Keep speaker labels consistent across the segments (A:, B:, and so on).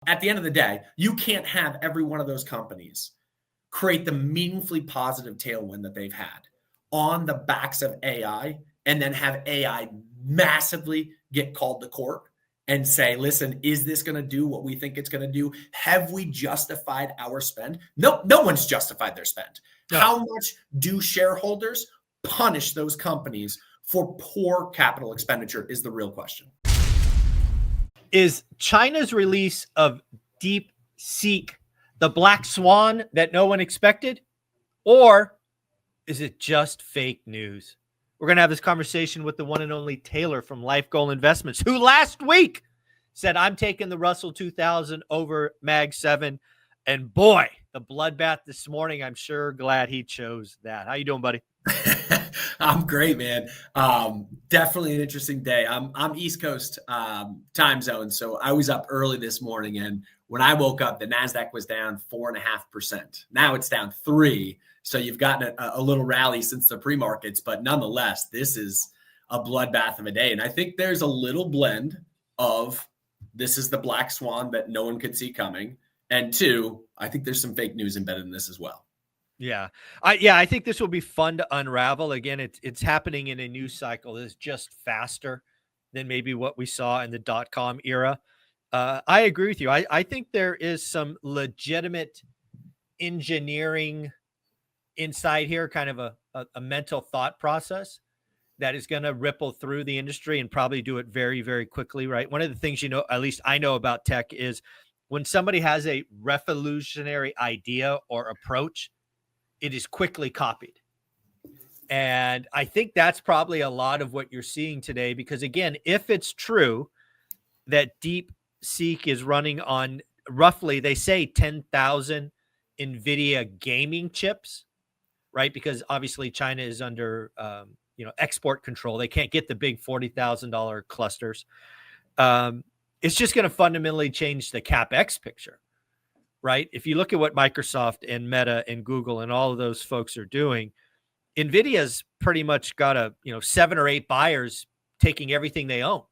A: At the end of the day, you can't have every one of those companies create the meaningfully positive tailwind that they've had on the backs of AI and then have AI massively get called to court and say, listen, is this going to do what we think it's going to do? Have we justified our spend? No one's justified their spend. No. How much do shareholders punish those companies for poor capital expenditure is the real question.
B: Is China's release of DeepSeek the black swan that no one expected? Or is it just fake news? We're going to have this conversation with the one and only Taylor from Life Goal Investments, who last week said, I'm taking the Russell 2000 over Mag 7. And boy, the bloodbath this morning, I'm sure glad he chose that. How you doing, buddy?
A: I'm great, man. Definitely an interesting day. I'm East Coast time zone, so I was up early this morning, and when I woke up, the NASDAQ was down 4.5%. Now it's down 3%. So you've gotten a little rally since the pre-markets, but nonetheless, this is a bloodbath of a day. And I think there's a little blend of this is the black swan that no one could see coming. And two, I think there's some fake news embedded in this as well.
B: Yeah. I think this will be fun to unravel. Again, it's happening in a news cycle that's just faster than maybe what we saw in the .com era. I agree with you. I think there is some legitimate engineering inside here, kind of a mental thought process that is going to ripple through the industry and probably do it very, very quickly, right? One of the things, at least I know about tech is when somebody has a revolutionary idea or approach, it is quickly copied. And I think that's probably a lot of what you're seeing today, because again, if it's true that DeepSeek is running on roughly, they say 10,000 NVIDIA gaming chips, right? Because obviously China is under, export control. They can't get the big $40,000 clusters. It's just going to fundamentally change the CapEx picture, right? If you look at what Microsoft and Meta and Google and all of those folks are doing, NVIDIA's pretty much got 7 or 8 buyers taking everything they own.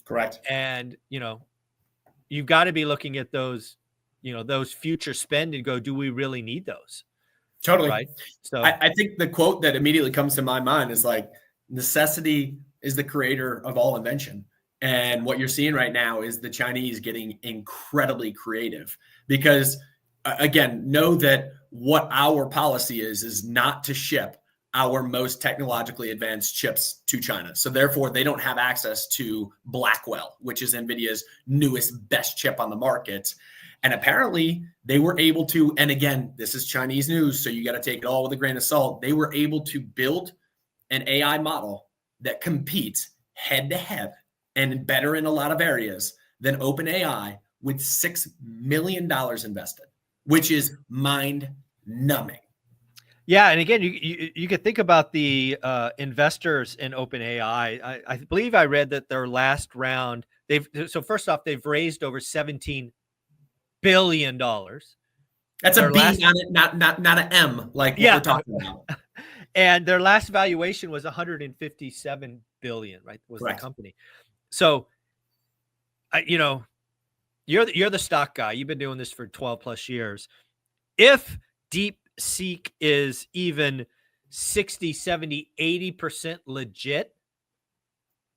A: Correct.
B: And, you've got to be looking at those, those future spend and go, do we really need those?
A: Totally.
B: Right. So
A: I think the quote that immediately comes to my mind is like, necessity is the creator of all invention. And what you're seeing right now is the Chinese getting incredibly creative because, again, know that what our policy is not to ship our most technologically advanced chips to China. So therefore, they don't have access to Blackwell, which is NVIDIA's newest, best chip on the market. And apparently they were able to, and again, this is Chinese news, so you got to take it all with a grain of salt. They were able to build an AI model that competes head to head and better in a lot of areas than OpenAI with $6 million invested, which is mind-numbing. Yeah,
B: and again, you could think about the investors in OpenAI. I believe I read that their last round, first off, they've raised over $17 billion.
A: That's a B, not an M, like what we're talking about.
B: And their last valuation was 157 billion, right? Was
A: Correct.
B: The company. So, you're the stock guy. You've been doing this for 12 plus years. If DeepSeek is even 60, 70, 80% legit,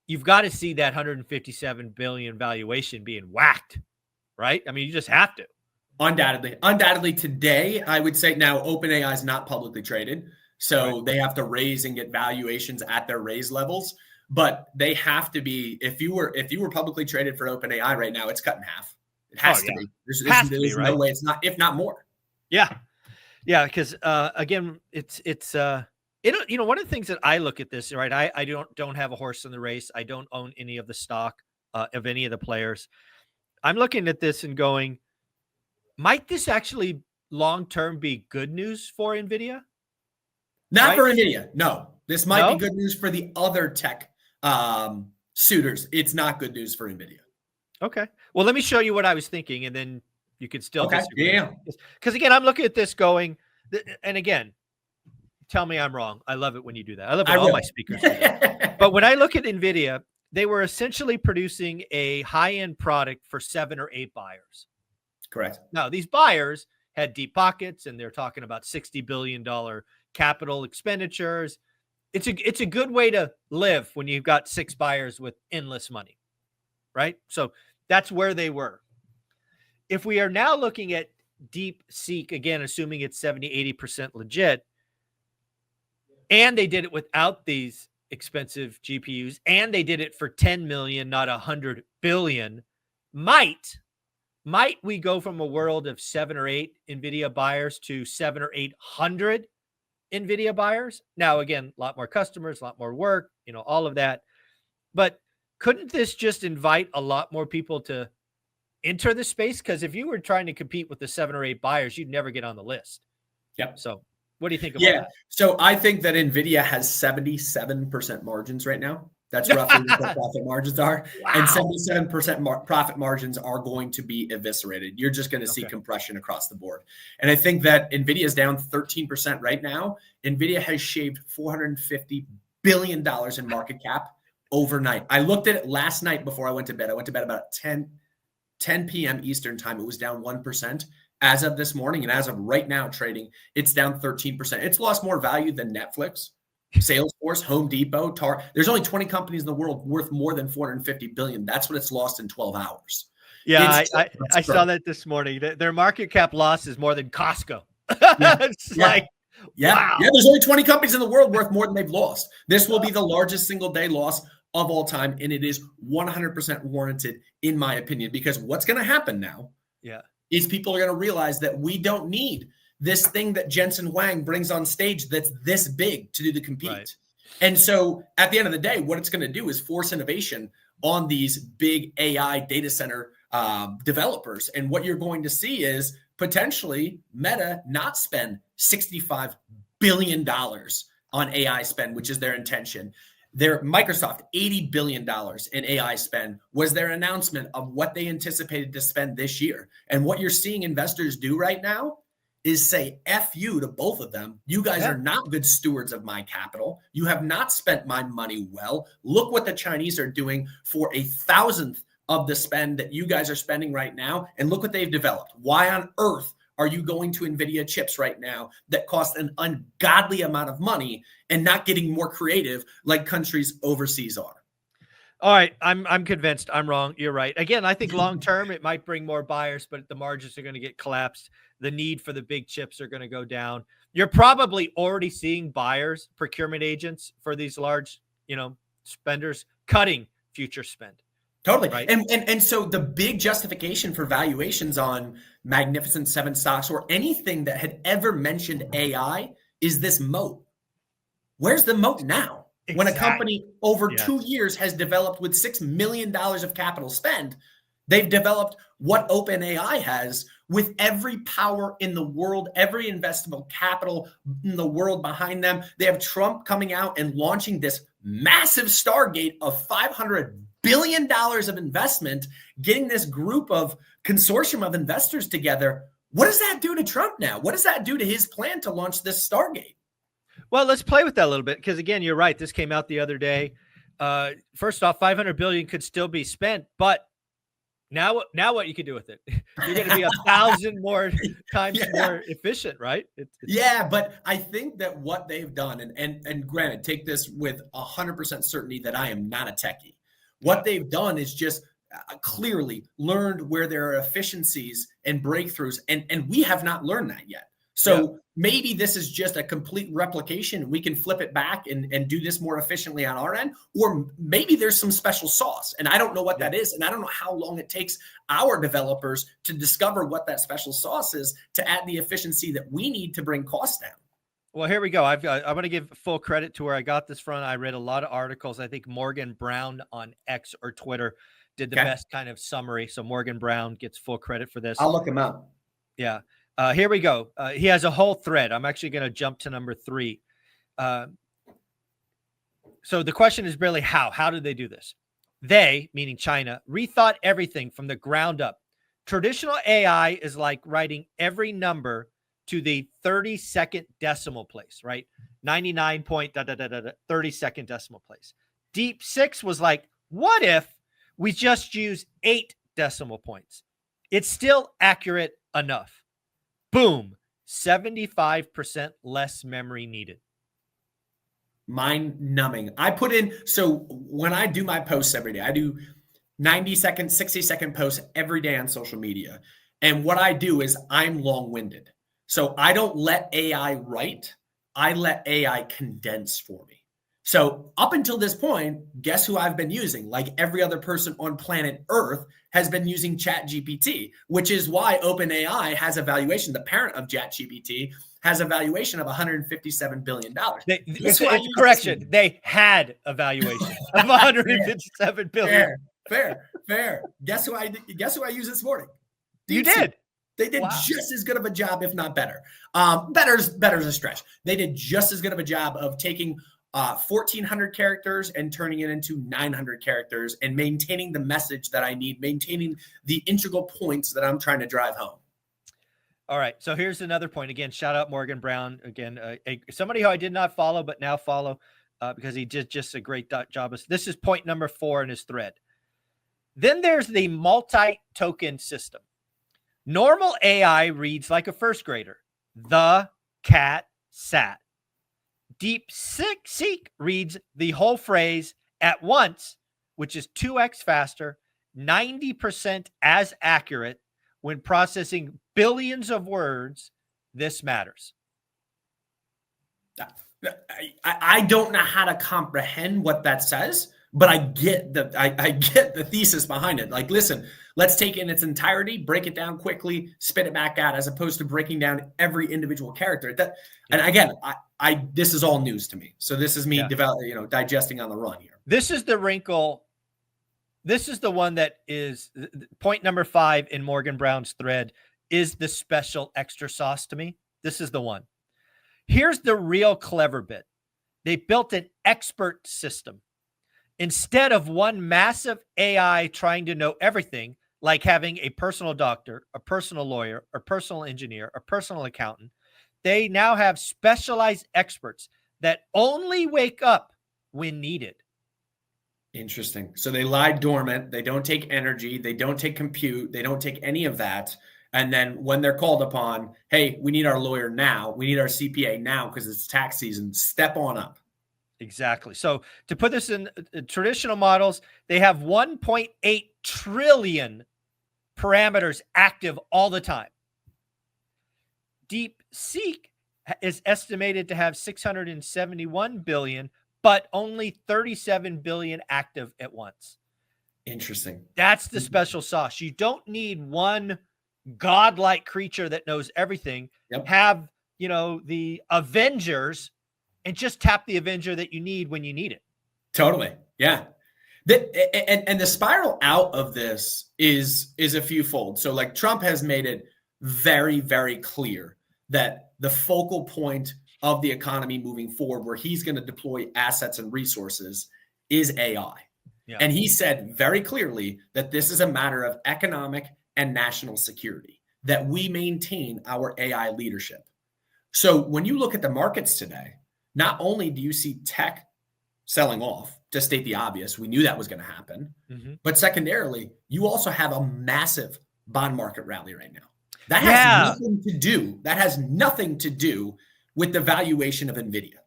B: you've got to see that 157 billion valuation being whacked, right? I mean, you just have to.
A: Undoubtedly today, I would say now OpenAI is not publicly traded. So They have to raise and get valuations at their raise levels, but they have to be. If you were publicly traded for OpenAI right now, it's cut in half. It has to be. There's no way it's not, if not more.
B: Yeah, because again, it's one of the things that I look at this, right? I don't have a horse in the race. I don't own any of the stock of any of the players. I'm looking at this and going, might this actually long term be good news for NVIDIA?
A: Not for NVIDIA. No, this might be good news for the other tech suitors. It's not good news for NVIDIA.
B: Okay. Well, let me show you what I was thinking, and then you could still disagree.
A: Yeah.
B: Because again, I'm looking at this going, and again, tell me I'm wrong. I love it when you do that. I love it when all my speakers do that. But when I look at NVIDIA, they were essentially producing a high-end product for 7 or 8 buyers.
A: Correct.
B: Now, these buyers had deep pockets, and they're talking about $60 billion capital expenditures. It's a good way to live when you've got 6 buyers with endless money, right? So that's where they were. If we are now looking at DeepSeek, again, assuming it's 70, 80% legit, and they did it without these expensive GPUs, and they did it for 10 million, not 100 billion, might we go from a world of 7 or 8 NVIDIA buyers to 7 or 800 NVIDIA buyers? Now, again, a lot more customers, a lot more work, all of that. But couldn't this just invite a lot more people to enter the space? Because if you were trying to compete with the 7 or 8 buyers, you'd never get on the list.
A: Yep.
B: So what do you think about that?
A: So I think that NVIDIA has 77% margins right now. That's roughly what their profit margins are. Wow. And 77% profit margins are going to be eviscerated. You're just going to see compression across the board. And I think that NVIDIA is down 13% right now. NVIDIA has shaved $450 billion in market cap overnight. I looked at it last night before I went to bed. I went to bed about 10 p.m. Eastern time. It was down 1%. As of this morning and as of right now trading, it's down 13%. It's lost more value than Netflix, Salesforce, Home Depot, There's only 20 companies in the world worth more than $450 billion. That's what it's lost in 12 hours.
B: Yeah, I saw that this morning. Their market cap loss is more than Costco. Wow.
A: Yeah, there's only 20 companies in the world worth more than they've lost. This will be the largest single day loss of all time, and it is 100% warranted, in my opinion, because what's going to happen now is people are going to realize that we don't need this thing that Jensen Huang brings on stage that's this big to do the compete. Right. And so at the end of the day, what it's going to do is force innovation on these big AI data center developers. And what you're going to see is potentially Meta not spend $65 billion on AI spend, which is their intention. Their Microsoft, $80 billion in AI spend was their announcement of what they anticipated to spend this year. And what you're seeing investors do right now is say, F you to both of them. You guys are not good stewards of my capital. You have not spent my money well. Look what the Chinese are doing for 1,000th of the spend that you guys are spending right now. And look what they've developed. Why on earth are you going to NVIDIA chips right now that cost an ungodly amount of money and not getting more creative like countries overseas are?
B: All right. I'm convinced I'm wrong. You're right. Again, I think long-term it might bring more buyers, but the margins are going to get collapsed. The need for the big chips are going to go down. You're probably already seeing buyers, procurement agents for these large, spenders cutting future spend.
A: Totally.
B: Right.
A: And so the big justification for valuations on Magnificent Seven stocks or anything that had ever mentioned AI is this moat. Where's the moat now? Exactly. When a company over 2 years has developed with $6 million of capital spend, they've developed what OpenAI has with every power in the world, every investable capital in the world behind them. They have Trump coming out and launching this massive Stargate of $500 billion of investment, getting this group of consortium of investors together. What does that do to Trump now? What does that do to his plan to launch this Stargate?
B: Well, let's play with that a little bit because, again, you're right. This came out the other day. First off, $500 billion could still be spent, but now what you can do with it? You're going to be 1,000 more times more efficient, right?
A: But I think that what they've done, and granted, take this with 100% certainty that I am not a techie. What they've done is just clearly learned where there are efficiencies and breakthroughs, and we have not learned that yet. So maybe this is just a complete replication. We can flip it back and do this more efficiently on our end, or maybe there's some special sauce, and I don't know what that is, and I don't know how long it takes our developers to discover what that special sauce is to add the efficiency that we need to bring costs down.
B: Well, here we go. I'm going to give full credit to where I got this from. I read a lot of articles. I think Morgan Brown on X or Twitter did the best kind of summary. So Morgan Brown gets full credit for this.
A: I'll look him up.
B: Yeah. Here we go. He has a whole thread. I'm actually going to jump to number 3. So the question is really how did they do this? They, meaning China, rethought everything from the ground up. Traditional AI is like writing every number to the 32nd decimal place, right? 99 point 32nd decimal place. DeepSeek was like What if we just use 8 decimal points? It's still accurate enough. Boom, 75% less memory needed.
A: Mind numbing. I put in, so when I do my posts every day, I do 90-second, 60-second posts every day on social media. And what I do is I'm long-winded. So I don't let AI write. I let AI condense for me. So up until this point, guess who I've been using? Like every other person on planet Earth has been using ChatGPT, which is why OpenAI has a valuation. The parent of ChatGPT has a valuation of $157 billion.
B: Correction. They had a valuation of $157 billion.
A: Fair. Guess who I used this morning?
B: You did.
A: They did just as good of a job, if not better. Better's a stretch. They did just as good of a job of taking 1,400 characters and turning it into 900 characters and maintaining the message that I need, maintaining the integral points that I'm trying to drive home.
B: All right. So here's another point. Again, shout out Morgan Brown. Again, somebody who I did not follow, but now follow because he did just a great job. This is point number 4 in his thread. Then there's the multi-token system. Normal AI reads like a first grader. The cat sat. DeepSeek reads the whole phrase at once, which is 2x faster, 90% as accurate when processing billions of words. This matters.
A: I don't know how to comprehend what that says, but I get the thesis behind it. Like, listen, let's take it in its entirety, break it down quickly, spit it back out, as opposed to breaking down every individual character. And again, this is all news to me. So this is me digesting on the run here.
B: This is the wrinkle. This is the one that is point number 5 in Morgan Brown's thread is the special extra sauce to me. This is the one. Here's the real clever bit. They built an expert system. Instead of one massive AI trying to know everything, like having a personal doctor, a personal lawyer, a personal engineer, a personal accountant, they now have specialized experts that only wake up when needed.
A: Interesting. So they lie dormant. They don't take energy. They don't take compute. They don't take any of that. And then when they're called upon, hey, we need our lawyer now. We need our CPA now because it's tax season. Step on up.
B: Exactly. So to put this in traditional models, they have 1.8 trillion parameters active all the time. DeepSeek is estimated to have 671 billion, but only 37 billion active at once.
A: Interesting.
B: That's the special sauce. You don't need one godlike creature that knows everything.
A: Yep.
B: Have, the Avengers and just tap the Avenger that you need when you need it.
A: Totally. Yeah. And the spiral out of this is a few fold. So like Trump has made it very, very clear that the focal point of the economy moving forward, where he's going to deploy assets and resources, is AI.
B: Yeah.
A: And he said very clearly that this is a matter of economic and national security, that we maintain our AI leadership. So when you look at the markets today, not only do you see tech selling off, to state the obvious, we knew that was going to happen, but secondarily, you also have a massive bond market rally right now. That has nothing to do with the valuation of NVIDIA.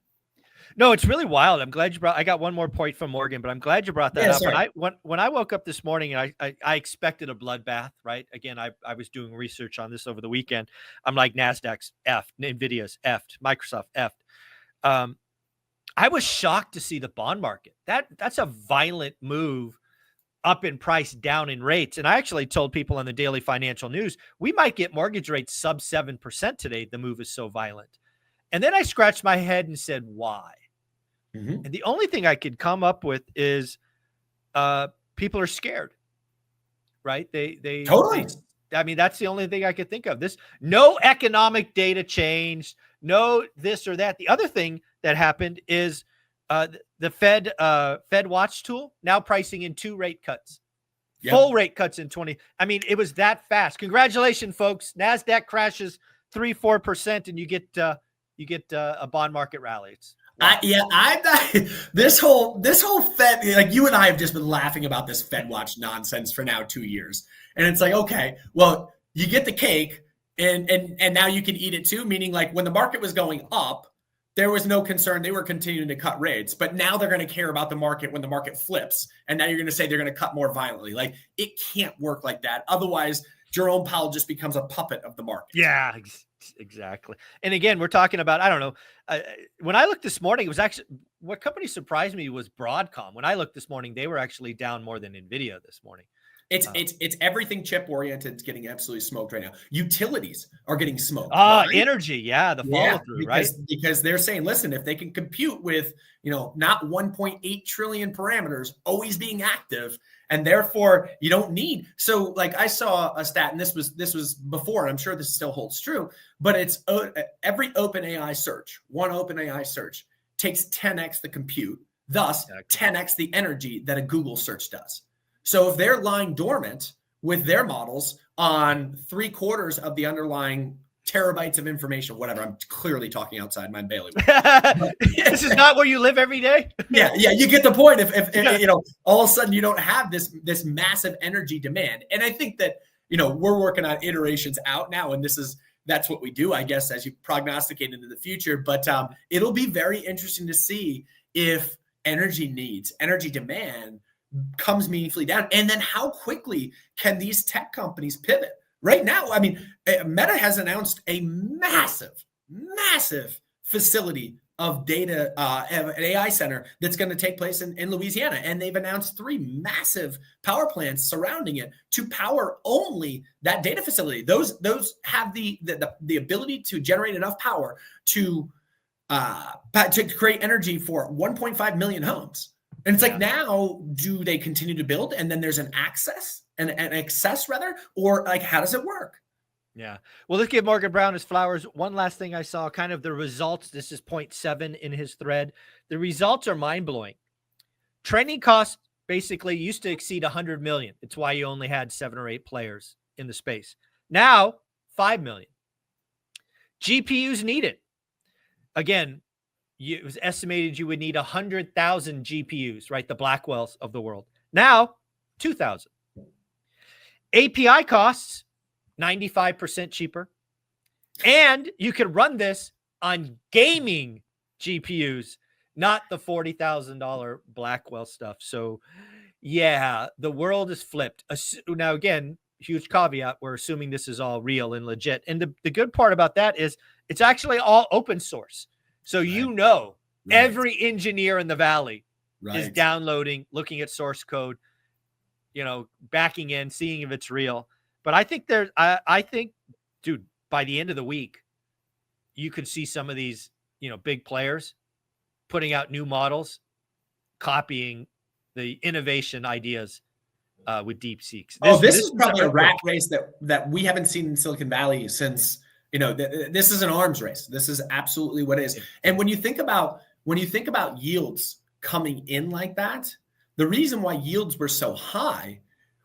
B: No, it's really wild. I'm glad you I got one more point from Morgan, but I'm glad you brought that up. When I woke up this morning, and I expected a bloodbath, right? Again, I was doing research on this over the weekend. I'm like, NASDAQ's effed, NVIDIA's effed, Microsoft effed. I was shocked to see the bond market. That's a violent move up in price, down in rates. And I actually told people on the Daily Financial News, we might get mortgage rates sub 7% today. The move is so violent. And then I scratched my head and said, why? And the only thing I could come up with is people are scared, right? They
A: totally.
B: I mean, that's the only thing I could think of. No economic data changed, no this or that. The other thing that happened is the Fed Watch tool now pricing in 2 rate cuts, full rate cuts in 20. I mean, it was that fast. Congratulations, folks. NASDAQ crashes 3-4%, and you get a bond market rally. Wow.
A: This whole Fed, like you and I have just been laughing about this Fed Watch nonsense for now 2 years. And it's like, okay, well, you get the cake and now you can eat it too. Meaning like when the market was going up, there was no concern. They were continuing to cut rates, but now they're going to care about the market when the market flips. And now you're going to say they're going to cut more violently. Like it can't work like that. Otherwise, Jerome Powell just becomes a puppet of the market.
B: Yeah, exactly. And again, we're talking about, I don't know. When I looked this morning, it was actually, what company surprised me was Broadcom. When I looked this morning, they were actually down more than NVIDIA this morning.
A: It's everything chip oriented. It's getting absolutely smoked right now. Utilities are getting smoked.
B: Energy, the follow through, right?
A: Because they're saying, listen, if they can compute with not 1.8 trillion parameters always being active, and therefore you don't need. So like I saw a stat, and this was before, and I'm sure this still holds true, but it's every OpenAI search, one OpenAI search takes 10x the compute, thus 10x the energy that a Google search does. So if they're lying dormant with their models on 3/4 of the underlying terabytes of information, whatever, I'm clearly talking outside my bailiwick.
B: This is not where you live every day.
A: Yeah, you get the point. If all of a sudden you don't have this massive energy demand, and I think that we're working on iterations out now, and that's what we do, I guess, as you prognosticate into the future. But it'll be very interesting to see if energy demand comes meaningfully down, and then how quickly can these tech companies pivot? Right now, I mean, Meta has announced a massive facility of data, an AI center that's going to take place in Louisiana, and they've announced 3 massive power plants surrounding it to power only that data facility. Those have the ability to generate enough power to create energy for 1.5 million homes. And it's like, now do they continue to build and then there's an excess rather, or like, how does it work?
B: Yeah. Well, let's give Morgan Brown his flowers. One last thing I saw, kind of the results. This is point 7 in his thread. The results are mind blowing. Training costs basically used to exceed 100 million. It's why you only had 7 or 8 players in the space. Now, 5 million. GPUs needed. Again, it was estimated you would need 100,000 GPUs, right? The Blackwells of the world. Now, 2,000. API costs 95% cheaper. And you can run this on gaming GPUs, not the $40,000 Blackwell stuff. So, yeah, the world is flipped. Now, again, huge caveat, we're assuming this is all real and legit. And the good part about that is it's actually all open source. So every engineer in the Valley is downloading, looking at source code, backing in, seeing if it's real. But I think I think, dude, by the end of the week, you could see some of these, big players putting out new models, copying the innovation ideas with DeepSeek.
A: This is probably a rat race that we haven't seen in Silicon Valley since. This is an arms race. This is absolutely what it is. And when you think about yields coming in like that, the reason why yields were so high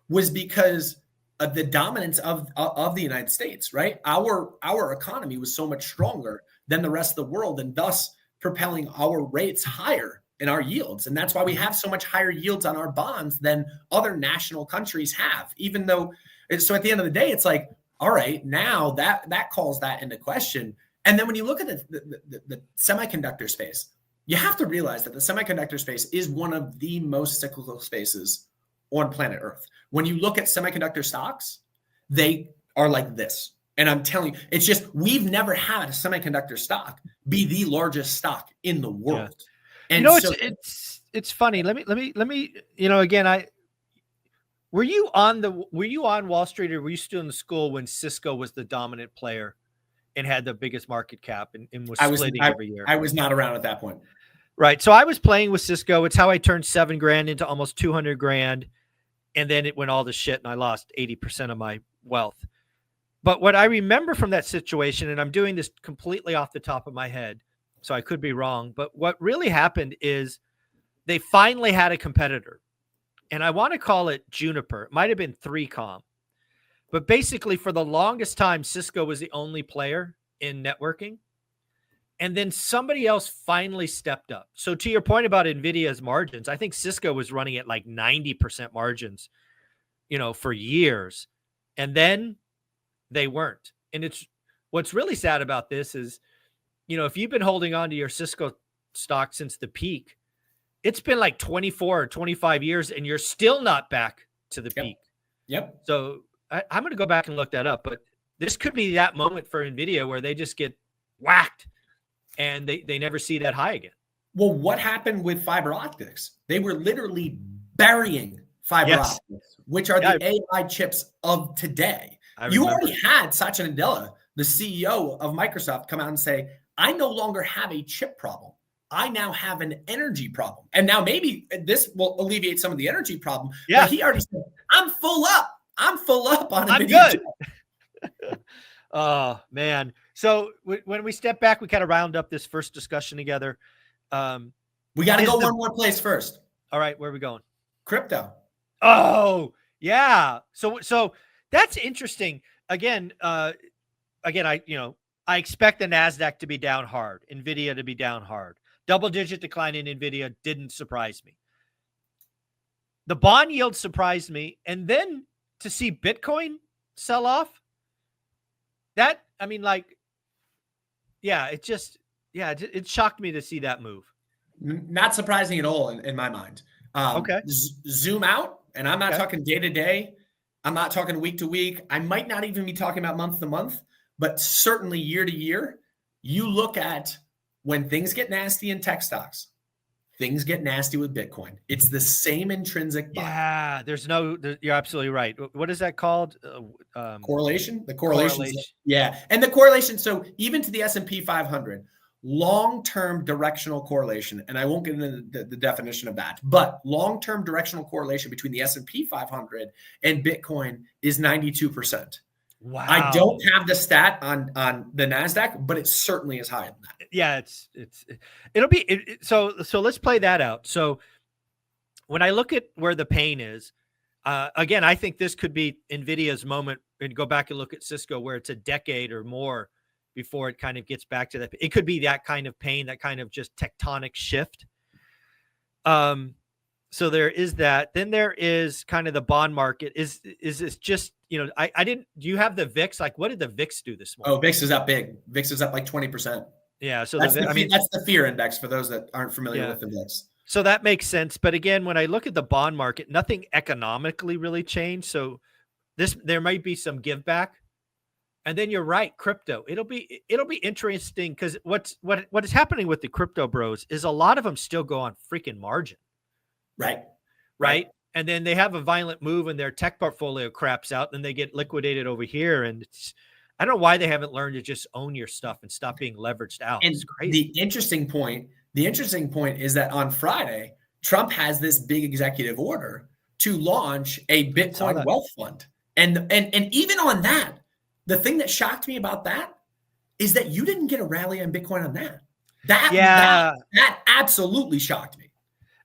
A: was because of the dominance of the United States, right? Our economy was so much stronger than the rest of the world, and thus propelling our rates higher in our yields. And that's why we have so much higher yields on our bonds than other national countries have. Even though, so at the end of the day, it's like, all right, now that calls that into question. And then when you look at the semiconductor space, you have to realize that the semiconductor space is one of the most cyclical spaces on planet Earth. When you look at semiconductor stocks, they are like this. And I'm telling you, it's just, we've never had a semiconductor stock be the largest stock in the world. Yeah. And
B: it's funny. Let me, again, were you on Wall Street, or were you still in the school when Cisco was the dominant player and had the biggest market cap and was splitting every year?
A: I was not around at that point.
B: Right. So I was playing with Cisco. It's how I turned $7,000 into almost $200,000. And then it went all to shit and I lost 80% of my wealth. But what I remember from that situation, and I'm doing this completely off the top of my head, so I could be wrong, but what really happened is they finally had a competitor. And I want to call it Juniper. It might have been 3Com. But basically, for the longest time, Cisco was the only player in networking. And then somebody else finally stepped up. So to your point about NVIDIA's margins, I think Cisco was running at like 90% margins, for years. And then they weren't. And what's really sad about this is, if you've been holding on to your Cisco stock since the peak, it's been like 24 or 25 years and you're still not back to the peak.
A: Yep.
B: So I'm going to go back and look that up, but this could be that moment for NVIDIA where they just get whacked and they never see that high again.
A: Well, what happened with fiber optics? They were literally burying fiber optics, which are the AI chips of today. You already had Satya Nadella, the CEO of Microsoft, come out and say, I no longer have a chip problem. I now have an energy problem. And now maybe this will alleviate some of the energy problem.
B: Yeah.
A: But he already said, I'm full up. I'm full up on
B: I'm
A: NVIDIA.
B: Good. Oh, man. So when we step back, we kind of round up this first discussion together.
A: We got to go one more place first.
B: All right. Where are we going?
A: Crypto.
B: Oh, yeah. So that's interesting. Again, I expect the NASDAQ to be down hard, NVIDIA to be down hard. Double-digit decline in NVIDIA didn't surprise me. The bond yield surprised me. And then to see Bitcoin sell off, it shocked me to see that move.
A: Not surprising at all in my mind.
B: Okay.
A: Zoom out, and I'm not talking day to day. I'm not talking week to week. I might not even be talking about month to month, but certainly year to year. You look at when things get nasty in tech stocks, things get nasty with Bitcoin. It's the same intrinsic bias.
B: Yeah, you're absolutely right. What is that called?
A: Correlation? The correlation. Yeah. And the correlation, so even to the S&P 500, long-term directional correlation, and I won't get into the definition of that, but long-term directional correlation between the S&P 500 and Bitcoin is 92%.
B: Wow.
A: I don't have the stat on the NASDAQ, but it certainly is higher than that.
B: Yeah, so let's play that out. So when I look at where the pain is, again, I think this could be NVIDIA's moment, and go back and look at Cisco where it's a decade or more before it kind of gets back to that. It could be that kind of pain, that kind of just tectonic shift. So there is that. Then there is kind of the bond market. Is this just, I didn't, do you have the VIX? Like, what did the VIX do this morning?
A: Oh, VIX is up big. VIX is up like 20%.
B: Yeah. So
A: that's the fear index for those that aren't familiar with the VIX.
B: So that makes sense. But again, when I look at the bond market, nothing economically really changed. So there might be some give back. And then you're right, crypto. It'll be interesting because what is happening with the crypto bros is a lot of them still go on freaking margin. Right. And then they have a violent move and their tech portfolio craps out, and then they get liquidated over here. And I don't know why they haven't learned to just own your stuff and stop being leveraged out.
A: And
B: it's crazy.
A: The interesting point is that on Friday, Trump has this big executive order to launch a Bitcoin wealth fund. And even on that, the thing that shocked me about that is that you didn't get a rally on Bitcoin on that. That absolutely shocked me.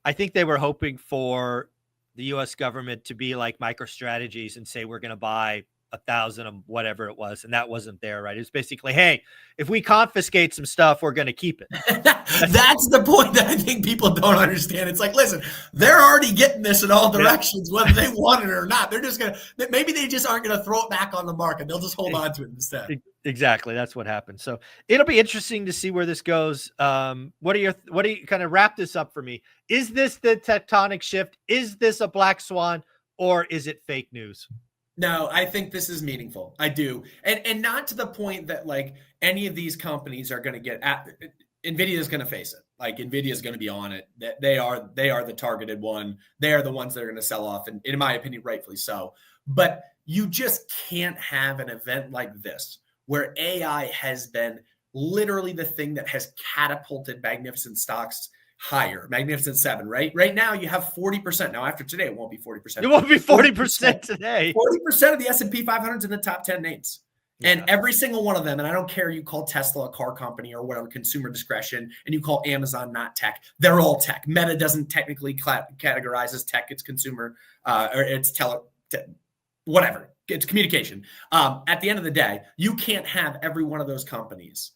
B: I think they were hoping for the U.S. government to be like MicroStrategies and say, we're going to buy 1,000 of whatever it was. And that wasn't there, right? It's basically, hey, if we confiscate some stuff, we're going to keep it.
A: That's the point that I think people don't understand. It's like, listen, they're already getting this in all directions, whether they want it or not. They're just going to, maybe they just aren't going to throw it back on the market. They'll just hold on to it instead.
B: Exactly. That's what happened. So it'll be interesting to see where this goes. What do you kind of wrap this up for me? Is this the tectonic shift? Is this a black swan, or is it fake news?
A: No, I think this is meaningful. I do. And not to the point that like any of these companies are going to get at NVIDIA is going to face it. Like NVIDIA is going to be on it. They are the targeted one. They are the ones that are going to sell off. And in my opinion, rightfully so. But you just can't have an event like this where AI has been literally the thing that has catapulted magnificent stocks higher. Magnificent 7, right? Right now you have 40%. Now after today, it won't be 40%.
B: It won't be 40% today.
A: 40% of the S&P 500 is in the top 10 names. Yeah. And every single one of them, and I don't care, you call Tesla a car company or whatever, consumer discretion, and you call Amazon not tech. They're all tech. Meta doesn't technically categorize as tech. It's consumer, or it's whatever. It's communication. At the end of the day, you can't have every one of those companies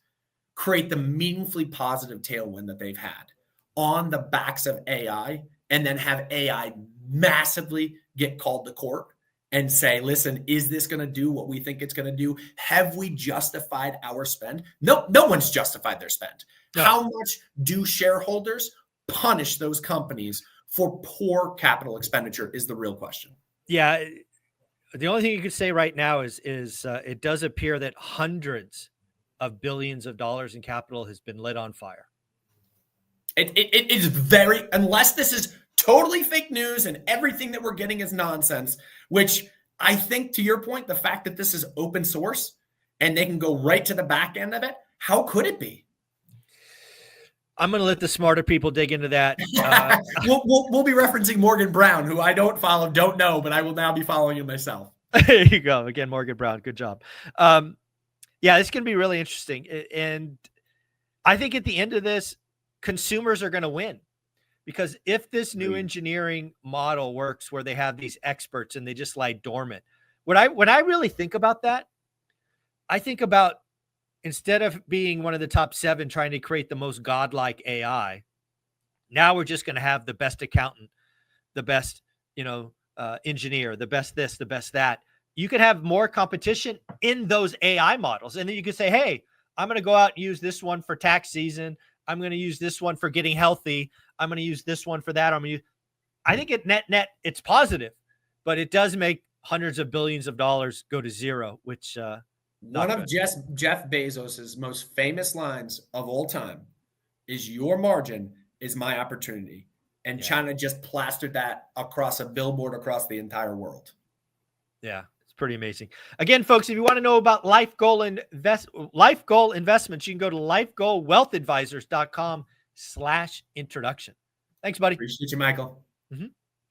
A: create the meaningfully positive tailwind that they've had on the backs of AI, and then have AI massively get called to court and say, listen, is this going to do what we think it's going to do? Have we justified our spend? No, no one's justified their spend. No. How much do shareholders punish those companies for poor capital expenditure is the real question.
B: Yeah. The only thing you could say right now is it does appear that hundreds of billions of dollars in capital has been lit on fire.
A: It is very, unless this is totally fake news and everything that we're getting is nonsense, which I think, to your point, the fact that this is open source and they can go right to the back end of it, how could it be?
B: I'm going to let the smarter people dig into that.
A: We'll be referencing Morgan Brown, who I don't follow, don't know, but I will now be following him myself.
B: There you go. Again, Morgan Brown. Good job. Yeah, it's going to be really interesting. And I think at the end of this, consumers are going to win, because if this new engineering model works where they have these experts and they just lie dormant, when I really think about that, I think about, instead of being one of the top 7 trying to create the most godlike AI, now we're just going to have the best accountant, the best, engineer, the best this, the best that. You could have more competition in those AI models. And then you could say, hey, I'm going to go out and use this one for tax season. I'm going to use this one for getting healthy. I'm going to use this one for that. I think at net, it's positive, but it does make hundreds of billions of dollars go to zero, which,
A: one of Jeff Bezos's most famous lines of all time is, your margin is my opportunity. And yeah. China just plastered that across a billboard across the entire world.
B: Yeah, it's pretty amazing. Again, folks, if you want to know about life goal investments, you can go to lifegoalwealthadvisors.com/introduction. Thanks, buddy.
A: Appreciate you, Michael.
B: Mm-hmm.